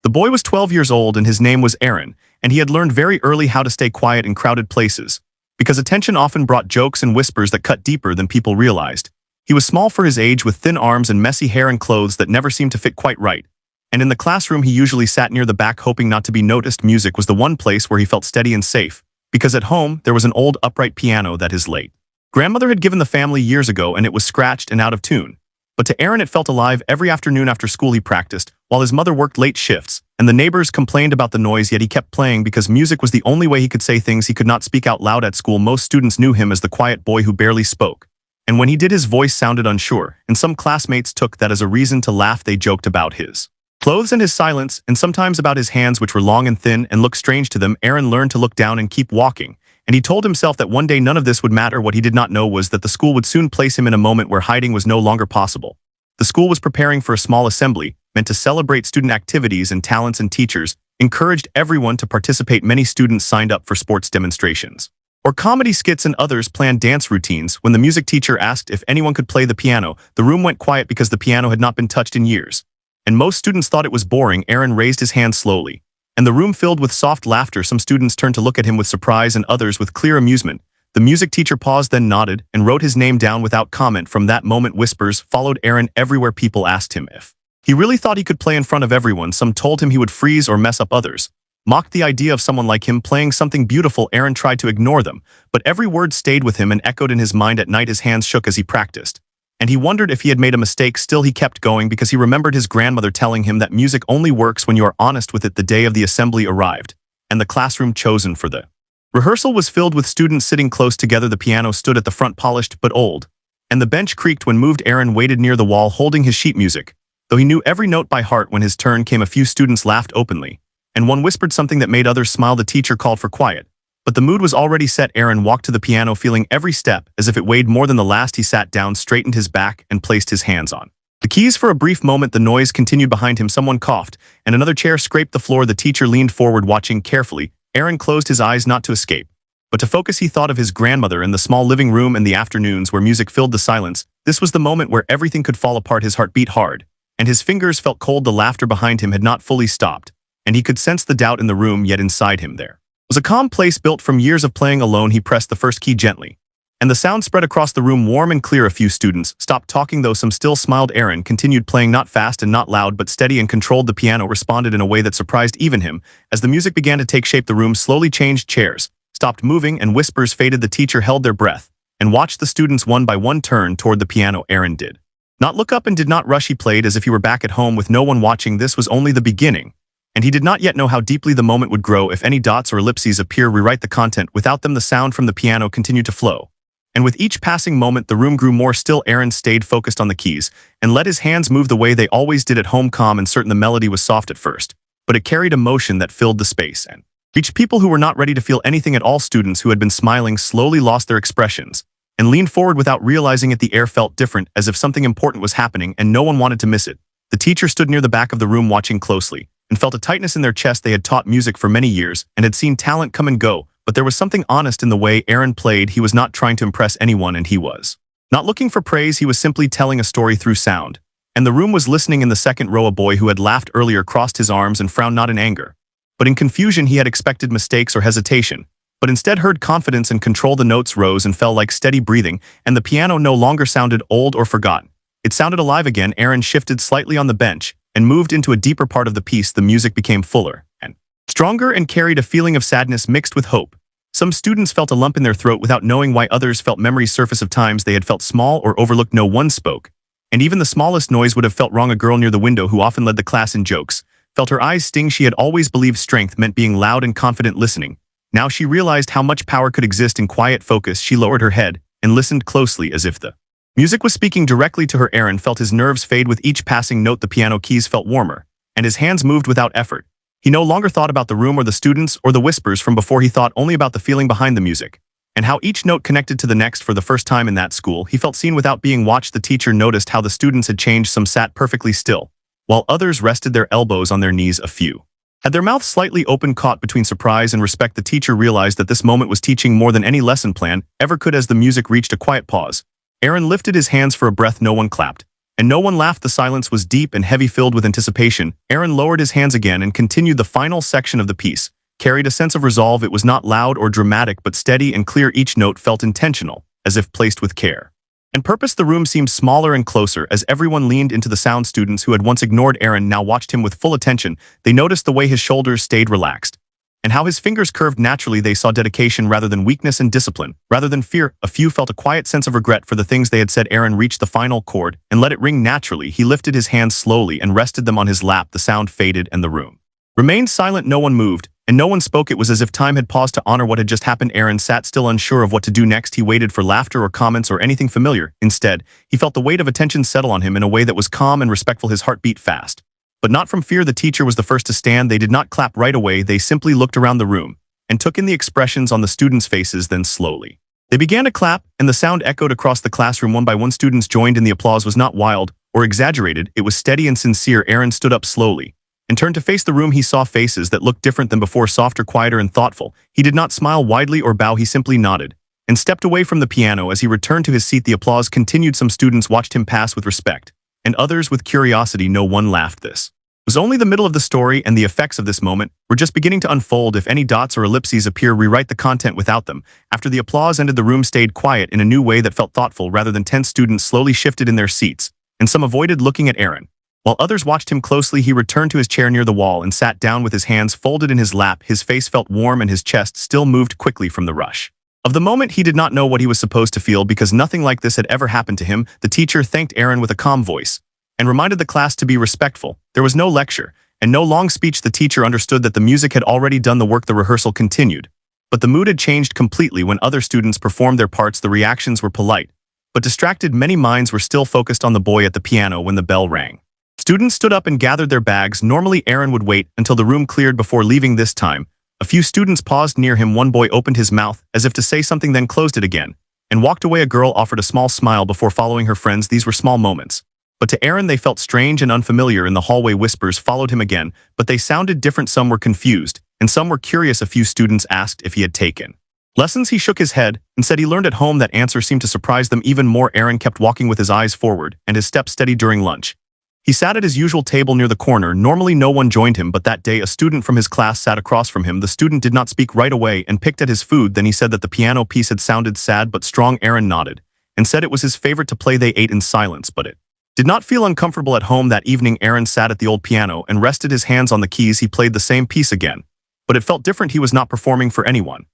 The boy was 12 years old and his name was Aaron, and he had learned very early how to stay quiet in crowded places, because attention often brought jokes and whispers that cut deeper than people realized. He was small for his age with thin arms and messy hair and clothes that never seemed to fit quite right. And in the classroom he usually sat near the back hoping not to be noticed. Music was the one place where he felt steady and safe, because at home there was an old upright piano that his late grandmother had given the family years ago, and it was scratched and out of tune. But to Aaron it felt alive. Every afternoon after school he practiced, while his mother worked late shifts, and the neighbors complained about the noise, yet he kept playing because music was the only way he could say things he could not speak out loud at school. Most students knew him as the quiet boy who barely spoke, and when he did his voice sounded unsure, and some classmates took that as a reason to laugh. They joked about his clothes and his silence, and sometimes about his hands which were long and thin and looked strange to them. Aaron learned to look down and keep walking, and he told himself that one day none of this would matter. What he did not know was that the school would soon place him in a moment where hiding was no longer possible. The school was preparing for a small assembly, meant to celebrate student activities and talents, and teachers encouraged everyone to participate. Many students signed up for sports demonstrations or comedy skits, and others planned dance routines. When the music teacher asked if anyone could play the piano, the room went quiet because the piano had not been touched in years, and most students thought it was boring. Aaron raised his hand slowly, and the room filled with soft laughter. Some students turned to look at him with surprise and others with clear amusement. The music teacher paused, then nodded, and wrote his name down without comment. From that moment whispers followed Aaron everywhere. People asked him if he really thought he could play in front of everyone. Some told him he would freeze or mess up. Others mocked the idea of someone like him playing something beautiful. Aaron tried to ignore them, but every word stayed with him and echoed in his mind. At night his hands shook as he practiced, and he wondered if he had made a mistake. Still he kept going because he remembered his grandmother telling him that music only works when you are honest with it. The day of the assembly arrived, and the classroom chosen for the rehearsal was filled with students sitting close together. The piano stood at the front, polished but old, and the bench creaked when moved. Aaron waited near the wall holding his sheet music, though he knew every note by heart. When his turn came, a few students laughed openly, and one whispered something that made others smile. The teacher called for quiet, but the mood was already set. Aaron walked to the piano, feeling every step as if it weighed more than the last. He sat down, straightened his back, and placed his hands on the keys. For a brief moment the noise continued behind him. Someone coughed, and another chair scraped the floor. The teacher leaned forward, watching carefully. Aaron closed his eyes, not to escape, but to focus. He thought of his grandmother and the small living room and the afternoons where music filled the silence. This was the moment where everything could fall apart. His heart beat hard, and his fingers felt cold. The laughter behind him had not fully stopped, and he could sense the doubt in the room, yet inside him there was a calm place built from years of playing alone. He pressed the first key gently, and the sound spread across the room, warm and clear. A few students stopped talking, though some still smiled. Aaron continued playing, not fast and not loud, but steady and controlled. The piano responded in a way that surprised even him. As the music began to take shape, the room slowly changed. Chairs stopped moving and whispers faded. The teacher held their breath and watched the students one by one turn toward the piano. Aaron did not look up and did not rush. He played as if he were back at home with no one watching. This was only the beginning, and he did not yet know how deeply the moment would grow. If any dots or ellipses appear, rewrite the content. Without them, the sound from the piano continued to flow, and with each passing moment the room grew more still. Aaron stayed focused on the keys and let his hands move the way they always did at home, calm and certain. The melody was soft at first, but it carried emotion that filled the space and reached people who were not ready to feel anything at all. Students who had been smiling slowly lost their expressions and leaned forward without realizing it. The air felt different, as if something important was happening and no one wanted to miss it. The teacher stood near the back of the room watching closely, and felt a tightness in their chest. They had taught music for many years and had seen talent come and go, but there was something honest in the way Aaron played. He was not trying to impress anyone, and he was not looking for praise. He was simply telling a story through sound, and the room was listening. In the second row, a boy who had laughed earlier crossed his arms and frowned, not in anger, but in confusion. He had expected mistakes or hesitation, but instead heard confidence and control. The notes rose and fell like steady breathing, and the piano no longer sounded old or forgotten. It sounded alive again. Aaron shifted slightly on the bench and moved into a deeper part of the piece. The music became fuller and stronger and carried a feeling of sadness mixed with hope. Some students felt a lump in their throat without knowing why. Others felt memories surface of times they had felt small or overlooked. No one spoke, and even the smallest noise would have felt wrong. A girl near the window, who often led the class in jokes, felt her eyes sting. She had always believed strength meant being loud and confident listening. Now she realized how much power could exist in quiet focus. She lowered her head and listened closely, as if the music was speaking directly to her. Aaron felt his nerves fade with each passing note. The piano keys felt warmer, and his hands moved without effort. He no longer thought about the room or the students or the whispers from before. He thought only about the feeling behind the music, and how each note connected to the next. For the first time in that school, he felt seen without being watched. The teacher noticed how the students had changed. Some sat perfectly still, while others rested their elbows on their knees. A few had their mouths slightly open, caught between surprise and respect. The teacher realized that this moment was teaching more than any lesson plan ever could. As the music reached a quiet pause, Aaron lifted his hands for a breath. No one clapped, And no one laughed. The silence was deep and heavy, filled with anticipation. Aaron lowered his hands again and continued the final section of the piece. Carried a sense of resolve. It was not loud or dramatic, but steady and clear. Each note felt intentional, as if placed with care and purpose. The room seemed smaller and closer as everyone leaned into the sound. Students who had once ignored Aaron now watched him with full attention. They noticed the way his shoulders stayed relaxed and how his fingers curved naturally. They saw dedication rather than weakness and discipline rather than fear. A few felt a quiet sense of regret for the things they had said. Aaron reached the final chord and let it ring naturally. He lifted his hands slowly and rested them on his lap. The sound faded and the room remained silent. No one moved and no one spoke. It was as if time had paused to honor what had just happened. Aaron sat still, unsure of what to do next. He waited for laughter or comments or anything familiar. Instead, he felt the weight of attention settle on him in a way that was calm and respectful. His heart beat fast, but not from fear. The teacher was the first to stand. They did not clap right away. They simply looked around the room and took in the expressions on the students' faces. Then slowly, they began to clap, and the sound echoed across the classroom. One by one, students joined in. The applause was not wild or exaggerated. It was steady and sincere. Aaron stood up slowly and turned to face the room. He saw faces that looked different than before, softer, quieter, and thoughtful. He did not smile widely or bow. He simply nodded and stepped away from the piano. As he returned to his seat, the applause continued. Some students watched him pass with respect, and others with curiosity. No one laughed. This was only the middle of the story, and the effects of this moment were just beginning to unfold. If any dots or ellipses appear, rewrite the content without them. After the applause ended, the room stayed quiet in a new way that felt thoughtful rather than tense. Students slowly shifted in their seats, and some avoided looking at Aaron, while others watched him closely. He returned to his chair near the wall and sat down with his hands folded in his lap. His face felt warm and his chest still moved quickly from the rush of the moment. He did not know what he was supposed to feel because nothing like this had ever happened to him. The teacher thanked Aaron with a calm voice and reminded the class to be respectful. There was no lecture and no long speech. The teacher understood that the music had already done the work. The rehearsal continued, but the mood had changed completely. When other students performed their parts, the reactions were polite but distracted. Many minds were still focused on the boy at the piano. When the bell rang, students stood up and gathered their bags. Normally, Aaron would wait until the room cleared before leaving. This time, a few students paused near him. One boy opened his mouth as if to say something, then closed it again and walked away. A girl offered a small smile before following her friends. These were small moments, but to Aaron they felt strange and unfamiliar. In the hallway, whispers followed him again, but they sounded different. Some were confused, and some were curious. A few students asked if he had taken lessons. He shook his head and said he learned at home. That answer seemed to surprise them even more. Aaron kept walking with his eyes forward and his steps steady. During lunch, he sat at his usual table near the corner. Normally no one joined him, but that day a student from his class sat across from him. The student did not speak right away and picked at his food. Then he said that the piano piece had sounded sad but strong. Aaron nodded and said it was his favorite to play. They ate in silence, but it did not feel uncomfortable at home. That evening, Aaron sat at the old piano and rested his hands on the keys. He played the same piece again, but it felt different. He was not performing for anyone,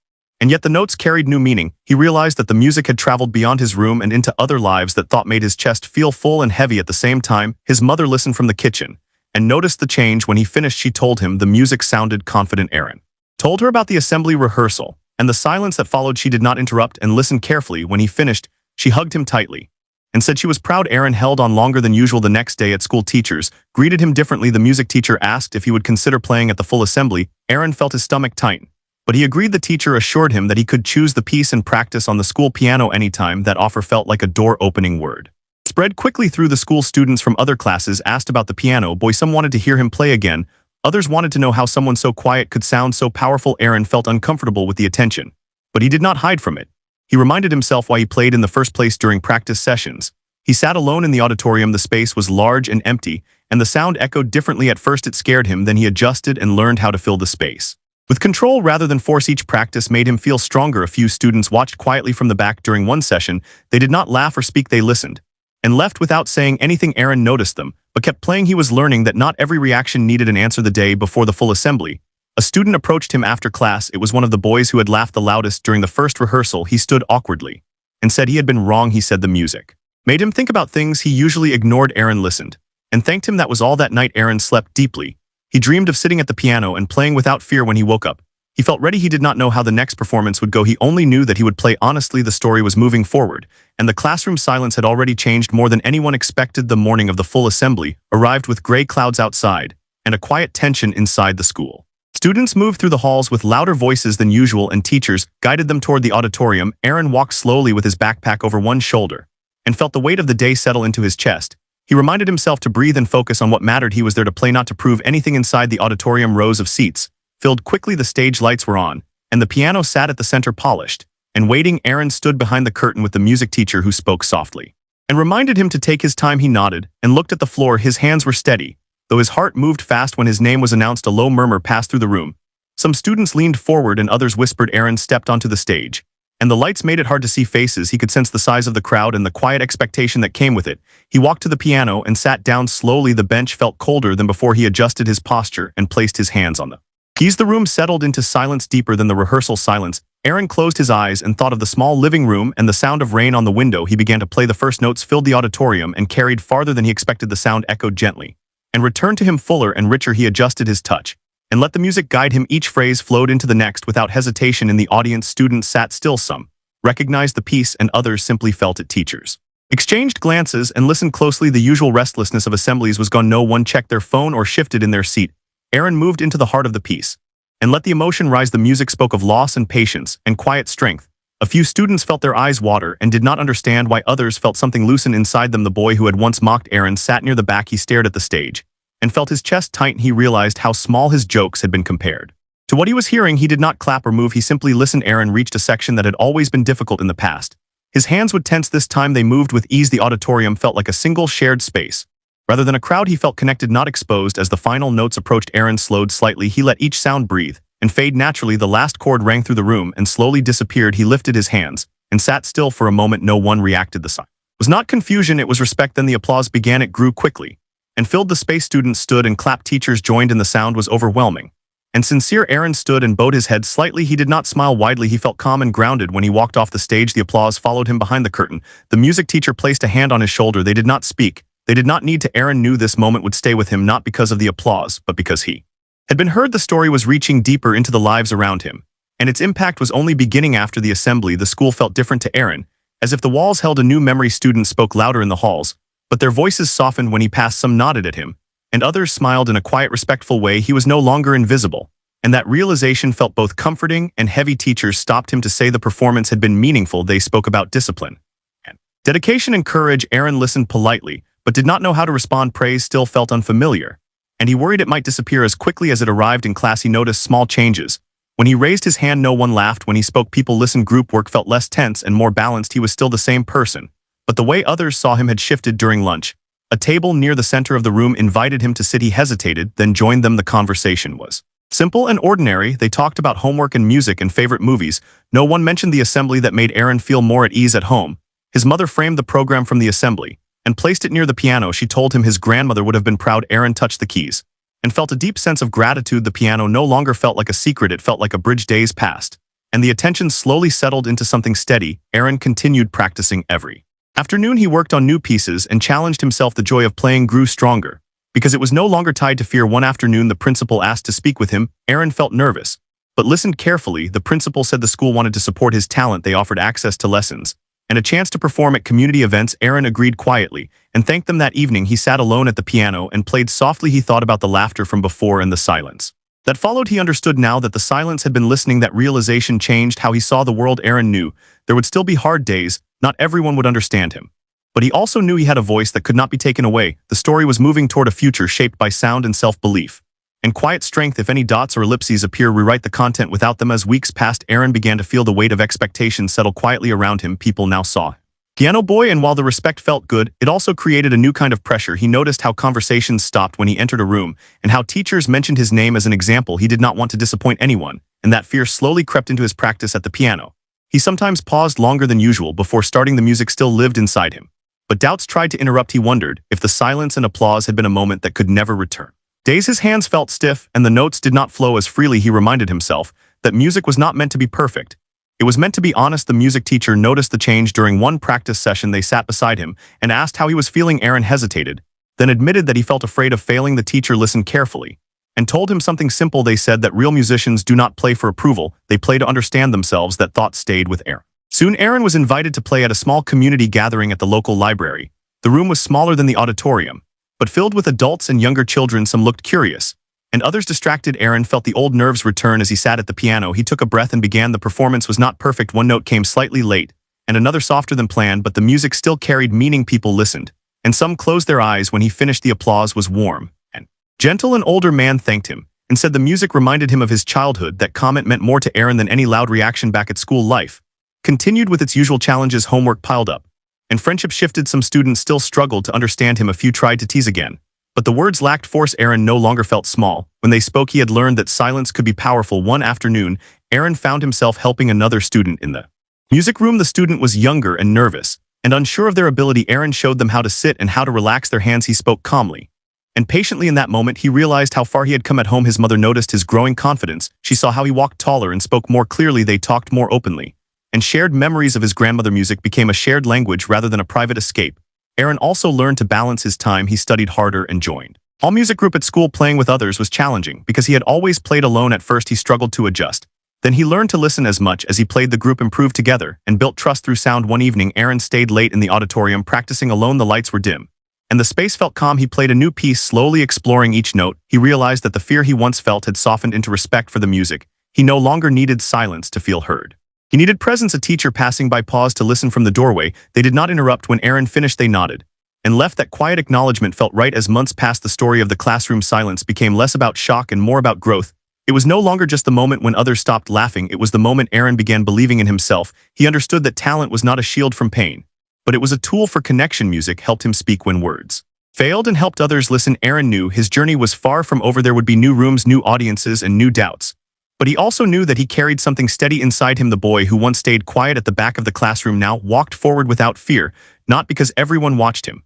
and yet the notes carried new meaning. He realized that the music had traveled beyond his room and into other lives. That thought made his chest feel full and heavy at the same time. His mother listened from the kitchen and noticed the change. When he finished, she told him the music sounded confident. Aaron told her about the assembly rehearsal and the silence that followed. She did not interrupt and listened carefully. When he finished, she hugged him tightly and said she was proud. Aaron held on longer than usual. The next day at school, teachers greeted him differently. The music teacher asked if he would consider playing at the full assembly. Aaron felt his stomach tighten, but he agreed. The teacher assured him that he could choose the piece and practice on the school piano anytime. That offer felt like a door-opening word spread quickly through the school. Students from other classes asked about the piano boy. Some wanted to hear him play again. Others wanted to know how someone so quiet could sound so powerful. Aaron felt uncomfortable with the attention, but he did not hide from it. He reminded himself why he played in the first place. During practice sessions, he sat alone in the auditorium. The space was large and empty, and the sound echoed differently. At first it scared him, then he adjusted and learned how to fill the space with control rather than force. Each practice made him feel stronger. A few students watched quietly from the back. During one session, they did not laugh or speak. They listened and left without saying anything. Aaron noticed them, but kept playing. He was learning that not every reaction needed an answer. The day before the full assembly, a student approached him after class. It was one of the boys who had laughed the loudest during the first rehearsal. He stood awkwardly and said he had been wrong. He said the music made him think about things he usually ignored. Aaron listened and thanked him. That was all. That night, Aaron slept deeply. He dreamed of sitting at the piano and playing without fear. When he woke up, he felt ready. He did not know how the next performance would go. He only knew that he would play honestly. The story was moving forward, and the classroom silence had already changed more than anyone expected. The morning of the full assembly arrived with gray clouds outside and a quiet tension inside the school. Students moved through the halls with louder voices than usual, and teachers guided them toward the auditorium. Aaron walked slowly with his backpack over one shoulder and felt the weight of the day settle into his chest. He reminded himself to breathe and focus on what mattered. He was there to play, not to prove anything. Inside the auditorium, rows of seats filled quickly. The stage lights were on, and the piano sat at the center, polished and waiting. Aaron stood behind the curtain with the music teacher, who spoke softly and reminded him to take his time. He nodded and looked at the floor. His hands were steady, though his heart moved fast. When his name was announced, a low murmur passed through the room. Some students leaned forward and others whispered. Aaron stepped onto the stage, and the lights made it hard to see faces. He could sense the size of the crowd and the quiet expectation that came with it. He walked to the piano and sat down slowly. The bench felt colder than before. He adjusted his posture and placed his hands on the keys. The room settled into silence deeper than the rehearsal silence. Aaron closed his eyes and thought of the small living room and the sound of rain on the window. He began to play. The first notes filled the auditorium and carried farther than he expected. The sound echoed gently and returned to him fuller and richer. He adjusted his touch and let the music guide him. Each phrase flowed into the next without hesitation. In the audience, students sat still. Some recognized the piece and others simply felt it. Teachers exchanged glances and listened closely. The usual restlessness of assemblies was gone. No one checked their phone or shifted in their seat. Aaron moved into the heart of the piece and let the emotion rise. The music spoke of loss and patience and quiet strength. A few students felt their eyes water and did not understand why. Others felt something loosen inside them. The boy who had once mocked Aaron sat near the back. He stared at the stage and felt his chest tighten. He realized how small his jokes had been compared to what he was hearing. He did not clap or move. He simply listened. Aaron reached a section that had always been difficult in the past. His hands would tense. This time they moved with ease. The auditorium felt like a single shared space. Rather than a crowd, he felt connected, not exposed. As the final notes approached, Aaron slowed slightly. He let each sound breathe and fade naturally. The last chord rang through the room and slowly disappeared. He lifted his hands and sat still for a moment. No one reacted. The sign was not confusion, it was respect. Then the applause began. It grew quickly and filled the space. Students stood and clapped. Teachers joined and the sound was overwhelming and sincere. Aaron stood and bowed his head slightly. He did not smile widely. He felt calm and grounded when he walked off the stage. The applause followed him behind the curtain. The music teacher placed a hand on his shoulder. They did not speak. They did not need to. Aaron knew this moment would stay with him, not because of the applause, but because he had been heard. The story was reaching deeper into the lives around him, and its impact was only beginning. After the assembly, the school felt different to Aaron, as if the walls held a new memory. Students spoke louder in the halls, but their voices softened when he passed. Some nodded at him, and others smiled in a quiet, respectful way. He was no longer invisible, and that realization felt both comforting and heavy. Teachers stopped him to say the performance had been meaningful. They spoke about discipline and dedication and courage. Aaron listened politely, but did not know how to respond. Praise still felt unfamiliar, and he worried it might disappear as quickly as it arrived. In class, he noticed small changes. When he raised his hand, no one laughed. When he spoke, people listened. Group work felt less tense and more balanced. He was still the same person, but the way others saw him had shifted. During lunch, a table near the center of the room invited him to sit. He hesitated, then joined them. The conversation was simple and ordinary. They talked about homework and music and favorite movies. No one mentioned the assembly. That made Aaron feel more at ease at home. His mother framed the program from the assembly and placed it near the piano. She told him his grandmother would have been proud. Aaron touched the keys and felt a deep sense of gratitude. The piano no longer felt like a secret, it felt like a bridge. Days passed, and the attention slowly settled into something steady. Aaron continued practicing. Every afternoon he worked on new pieces and challenged himself. The joy of playing grew stronger, because it was no longer tied to fear. One afternoon, the principal asked to speak with him. Aaron felt nervous, but listened carefully. The principal said the school wanted to support his talent. They offered access to lessons and a chance to perform at community events. Aaron agreed quietly and thanked them. That evening, he sat alone at the piano and played softly. He thought about the laughter from before and the silence that followed. He understood now that the silence had been listening. That realization changed how he saw the world. Aaron knew there would still be hard days. Not everyone would understand him, but he also knew he had a voice that could not be taken away. The story was moving toward a future shaped by sound and self-belief and quiet strength. If any dots or ellipses appear, rewrite the content without them. As weeks passed, Aaron began to feel the weight of expectation settle quietly around him. People now saw Piano Boy, and while the respect felt good, it also created a new kind of pressure. He noticed how conversations stopped when he entered a room, and how teachers mentioned his name as an example. He did not want to disappoint anyone, and that fear slowly crept into his practice at the piano. He sometimes paused longer than usual before starting. The music still lived inside him, but doubts tried to interrupt. He wondered if the silence and applause had been a moment that could never return. Days his hands felt stiff and the notes did not flow as freely. He reminded himself that music was not meant to be perfect. It was meant to be honest. The music teacher noticed the change during one practice session. They sat beside him and asked how he was feeling. Aaron hesitated, then admitted that he felt afraid of failing. The teacher listened carefully and told him something simple. They said that real musicians do not play for approval, they play to understand themselves. That thought stayed with Aaron. Soon Aaron was invited to play at a small community gathering at the local library. The room was smaller than the auditorium, but filled with adults and younger children. Some looked curious, and others distracted. Aaron felt the old nerves return as he sat at the piano. He took a breath and began. The performance was not perfect. One note came slightly late, and another softer than planned, but the music still carried meaning. People listened, and some closed their eyes when he finished. The applause was warm and gentle. An older man thanked him and said the music reminded him of his childhood. That comment meant more to Aaron than any loud reaction. Back at school, life continued with its usual challenges. Homework piled up, and friendship shifted. Some students still struggled to understand him. A few tried to tease again. But the words lacked force. Aaron no longer felt small. When they spoke, he had learned that silence could be powerful. One afternoon, Aaron found himself helping another student in the music room. The student was younger and nervous, and unsure of their ability. Aaron showed them how to sit and how to relax their hands. He spoke calmly and patiently. In that moment, he realized how far he had come. At home, his mother noticed his growing confidence. She saw how he walked taller and spoke more clearly. They talked more openly, and shared memories of his grandmother. Music became a shared language rather than a private escape. Aaron also learned to balance his time. He studied harder and joined all music group at school. Playing with others was challenging because he had always played alone. At first, he struggled to adjust. Then he learned to listen. As much as he played, the group improved together and built trust through sound. One evening, Aaron stayed late in the auditorium practicing alone. The lights were dim, and the space felt calm. He played a new piece, slowly exploring each note. He realized that the fear he once felt had softened into respect for the music. He no longer needed silence to feel heard. He needed presence. A teacher passing by paused to listen from the doorway. They did not interrupt. When Aaron finished, they nodded and left. That quiet acknowledgement felt right. As months passed, the story of the classroom silence became less about shock and more about growth. It was no longer just the moment when others stopped laughing. It was the moment Aaron began believing in himself. He understood that talent was not a shield from pain, but it was a tool for connection. Music helped him speak when words failed and helped others listen. Aaron knew his journey was far from over. There would be new rooms, new audiences, and new doubts. But he also knew that he carried something steady inside him. The boy who once stayed quiet at the back of the classroom now walked forward without fear, not because everyone watched him,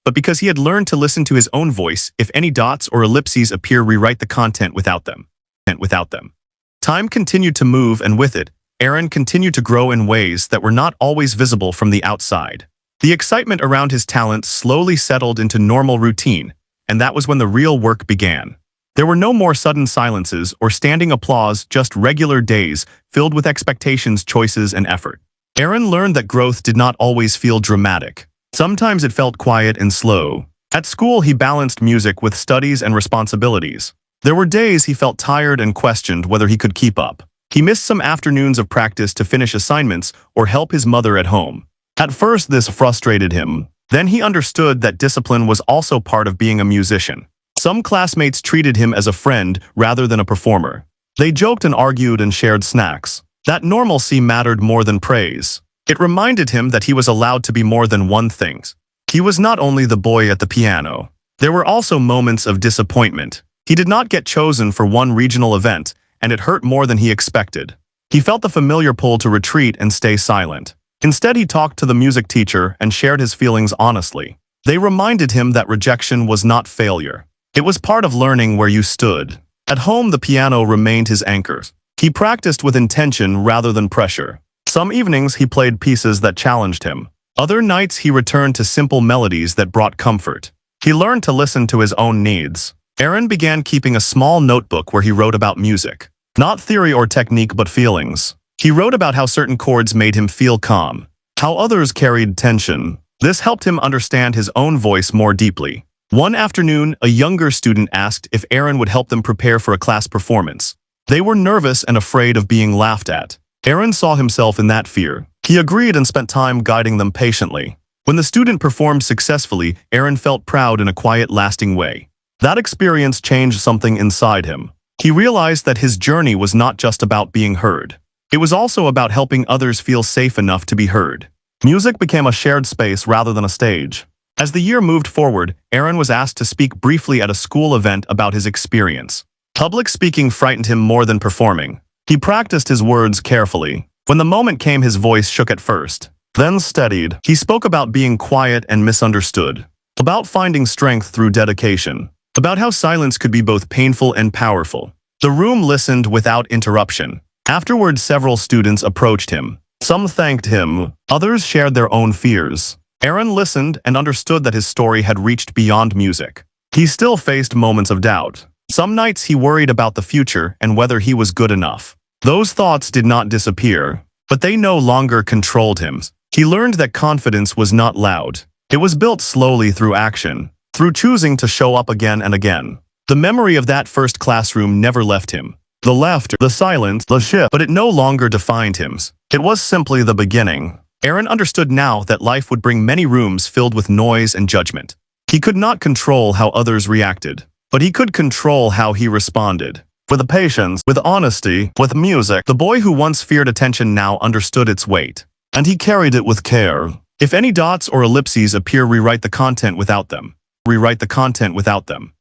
but because he had learned to listen to his own voice. If any dots or ellipses appear, rewrite the content without them. Time continued to move, and with it, Aaron continued to grow in ways that were not always visible from the outside. The excitement around his talent slowly settled into normal routine, and that was when the real work began. There were no more sudden silences or standing applause, just regular days filled with expectations, choices, and effort. Aaron learned that growth did not always feel dramatic. Sometimes it felt quiet and slow. At school, he balanced music with studies and responsibilities. There were days he felt tired and questioned whether he could keep up. He missed some afternoons of practice to finish assignments or help his mother at home. At first, this frustrated him. Then he understood that discipline was also part of being a musician. Some classmates treated him as a friend rather than a performer. They joked and argued and shared snacks. That normalcy mattered more than praise. It reminded him that he was allowed to be more than one thing. He was not only the boy at the piano. There were also moments of disappointment. He did not get chosen for one regional event, and it hurt more than he expected. He felt the familiar pull to retreat and stay silent. Instead, he talked to the music teacher and shared his feelings honestly. They reminded him that rejection was not failure. It was part of learning where you stood. At home, the piano remained his anchor. He practiced with intention rather than pressure. Some evenings, he played pieces that challenged him. Other nights, he returned to simple melodies that brought comfort. He learned to listen to his own needs. Aaron began keeping a small notebook where he wrote about music. Not theory or technique, but feelings. He wrote about how certain chords made him feel calm, how others carried tension. This helped him understand his own voice more deeply. One afternoon, a younger student asked if Aaron would help them prepare for a class performance. They were nervous and afraid of being laughed at. Aaron saw himself in that fear. He agreed and spent time guiding them patiently. When the student performed successfully, Aaron felt proud in a quiet, lasting way. That experience changed something inside him. He realized that his journey was not just about being heard. It was also about helping others feel safe enough to be heard. Music became a shared space rather than a stage. As the year moved forward, Aaron was asked to speak briefly at a school event about his experience. Public speaking frightened him more than performing. He practiced his words carefully. When the moment came, his voice shook at first, then steadied. He spoke about being quiet and misunderstood, about finding strength through dedication, about how silence could be both painful and powerful. The room listened without interruption. Afterward, several students approached him. Some thanked him, others shared their own fears. Aaron listened and understood that his story had reached beyond music. He still faced moments of doubt. Some nights he worried about the future and whether he was good enough. Those thoughts did not disappear, but they no longer controlled him. He learned that confidence was not loud. It was built slowly through action, through choosing to show up again and again. The memory of that first classroom never left him. The laughter, the silence, the shift, but it no longer defined him. It was simply the beginning. Aaron understood now that life would bring many rooms filled with noise and judgment. He could not control how others reacted, but he could control how he responded. With patience, with honesty, with music, the boy who once feared attention now understood its weight, and he carried it with care. If any dots or ellipses appear, rewrite the content without them. Rewrite the content without them.